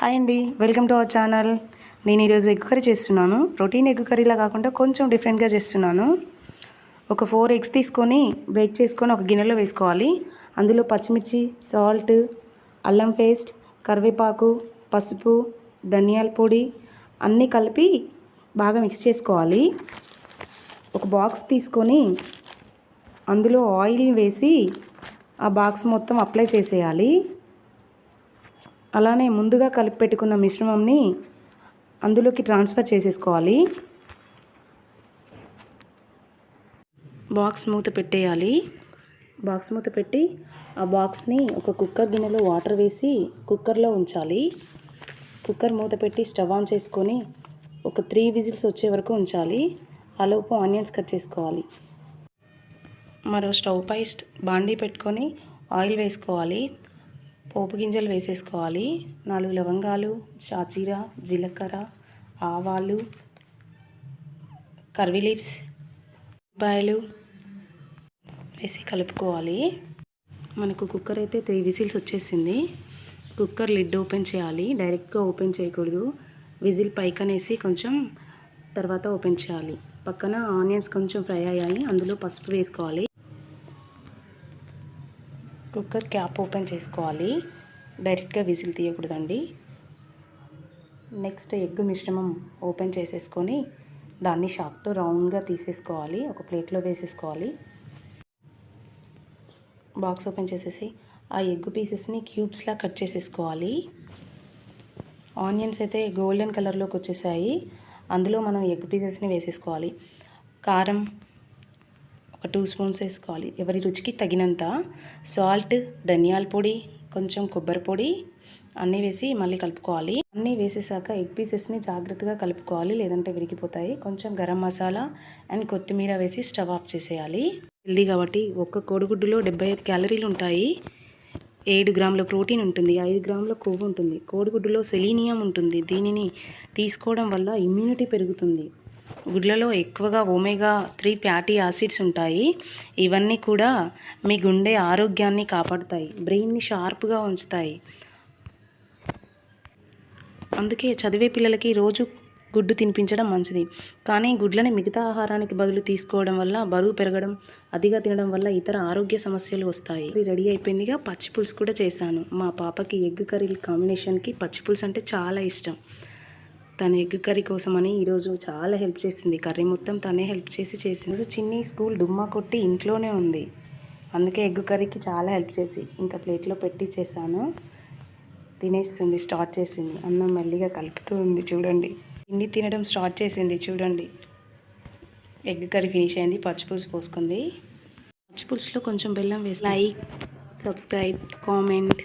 Hi అండి, welcome to our channel. నేను ఈరోజు ఎగ్ కర్రీ చేస్తున్నాను. రొటీన్ ఎగ్ కర్రీలా కాకుండా కొంచెం డిఫరెంట్గా చేస్తున్నాను. ఒక 4 ఎగ్స్ తీసుకొని బ్రేక్ చేసుకొని ఒక గిన్నెలో వేసుకోవాలి. అందులో పచ్చిమిర్చి, సాల్ట్, అల్లం పేస్ట్, కరివేపాకు, పసుపు, ధనియాల పొడి అన్నీ కలిపి బాగా మిక్స్ చేసుకోవాలి. ఒక బాక్స్ తీసుకొని అందులో ఆయిల్ వేసి ఆ బాక్స్ మొత్తం అప్లై చేసేయాలి. అలానే ముందుగా కలిపి పెట్టుకున్న మిశ్రమంని అందులోకి ట్రాన్స్ఫర్ చేసేసుకోవాలి. బాక్స్ మూత పెట్టేయాలి. బాక్స్ మూత పెట్టి ఆ బాక్స్ని ఒక కుక్కర్ గిన్నెలో వాటర్ వేసి కుక్కర్లో ఉంచాలి. కుక్కర్ మూత పెట్టి స్టవ్ ఆన్ చేసుకొని ఒక 3 విజిల్స్ వచ్చే వరకు ఉంచాలి. ఆలోపు ఆనియన్స్ కట్ చేసుకోవాలి. మరో స్టవ్ పై బాండీ పెట్టుకొని ఆయిల్ వేసుకోవాలి. పోపు గింజలు వేసేసుకోవాలి. 4 లవంగాలు, షాజీరా, జీలకర్ర, ఆవాలు, కర్రీ లీవ్స్, ఉల్లిపాయలు వేసి కలుపుకోవాలి. మనకు కుక్కర్ అయితే 3 విజిల్స్ వచ్చేసింది. కుక్కర్ లిడ్ ఓపెన్ చేయాలి. డైరెక్ట్గా ఓపెన్ చేయకూడదు. విజిల్ పైకనేసి కొంచెం తర్వాత ఓపెన్ చేయాలి. పక్కన ఆనియన్స్ కొంచెం ఫ్రై అయ్యాయి. అందులో పసుపు వేసుకోవాలి. కుక్కర్ క్యాప్ ఓపెన్ చేసుకోవాలి. డైరెక్ట్గా విజిల్ తీయకూడదండి. నెక్స్ట్ ఎగ్ మిశ్రమం ఓపెన్ చేసేసుకొని దాన్ని షాక్తో రౌండ్గా తీసేసుకోవాలి. ఒక ప్లేట్లో వేసేసుకోవాలి. బాక్స్ ఓపెన్ చేసేసి ఆ ఎగ్ పీసెస్ని క్యూబ్స్లా కట్ చేసేసుకోవాలి. ఆనియన్స్ అయితే గోల్డెన్ కలర్లోకి వచ్చేసాయి. అందులో మనం ఎగ్ పీసెస్ని వేసేసుకోవాలి. కారం ఒక 2 స్పూన్స్ వేసుకోవాలి. ఎవరి రుచికి తగినంత. సాల్ట్, ధనియాల పొడి, కొంచెం కొబ్బరి పొడి అన్నీ వేసి మళ్ళీ కలుపుకోవాలి. అన్నీ వేసేసాక ఎగ్ పీసెస్ని జాగ్రత్తగా కలుపుకోవాలి, లేదంటే విరిగిపోతాయి. కొంచెం గరం మసాలా అండ్ కొత్తిమీర వేసి స్టవ్ ఆఫ్ చేసేయాలి. హెల్దీ కాబట్టి ఒక్క కోడిగుడ్డులో 75 క్యాలరీలు ఉంటాయి. 7 గ్రాముల ప్రోటీన్ ఉంటుంది. 5 గ్రాముల కొవ్వు ఉంటుంది. కోడిగుడ్డులో సెలీనియం ఉంటుంది. దీనిని తీసుకోవడం వల్ల ఇమ్యూనిటీ పెరుగుతుంది. గుడ్లలో ఎక్కువగా ఒమేగా 3 ఫ్యాటీ యాసిడ్స్ ఉంటాయి. ఇవన్నీ కూడా మీ గుండె ఆరోగ్యాన్ని కాపాడుతాయి, బ్రెయిన్ని షార్ప్గా ఉంచుతాయి. అందుకే చదివే పిల్లలకి రోజు గుడ్డు తినిపించడం మంచిది. కానీ గుడ్లని మిగతా ఆహారానికి బదులు తీసుకోవడం వల్ల బరువు పెరగడం, అతిగా తినడం వల్ల ఇతర ఆరోగ్య సమస్యలు వస్తాయి. రెడీ అయిపోయిందిగా. పచ్చి పులుసు కూడా చేశాను. మా పాపకి ఎగ్ కర్రీ కాంబినేషన్కి పచ్చి పులుసు అంటే చాలా ఇష్టం. తను ఎగ్ కర్రీ కోసమని ఈరోజు చాలా హెల్ప్ చేసింది. కర్రీ మొత్తం తనే హెల్ప్ చేసింది. చిన్ని స్కూల్ డుమ్మా కొట్టి ఇంట్లోనే ఉంది. అందుకే ఎగ్ కర్రీకి చాలా హెల్ప్ చేసి ఇంకా ప్లేట్లో పెట్టి చేశాను. తినేస్తుంది, స్టార్ట్ చేసింది. అన్నం మెల్లిగా కలుపుతూ ఉంది చూడండి. తిండి తినడం స్టార్ట్ చేసింది చూడండి. ఎగ్ కర్రీ ఫినిష్ అయింది. పచ్చిపులుసు పోసుకుంది. పచ్చిపులుసులో కొంచెం బెల్లం వేసి లైక్, సబ్స్క్రైబ్, కామెంట్.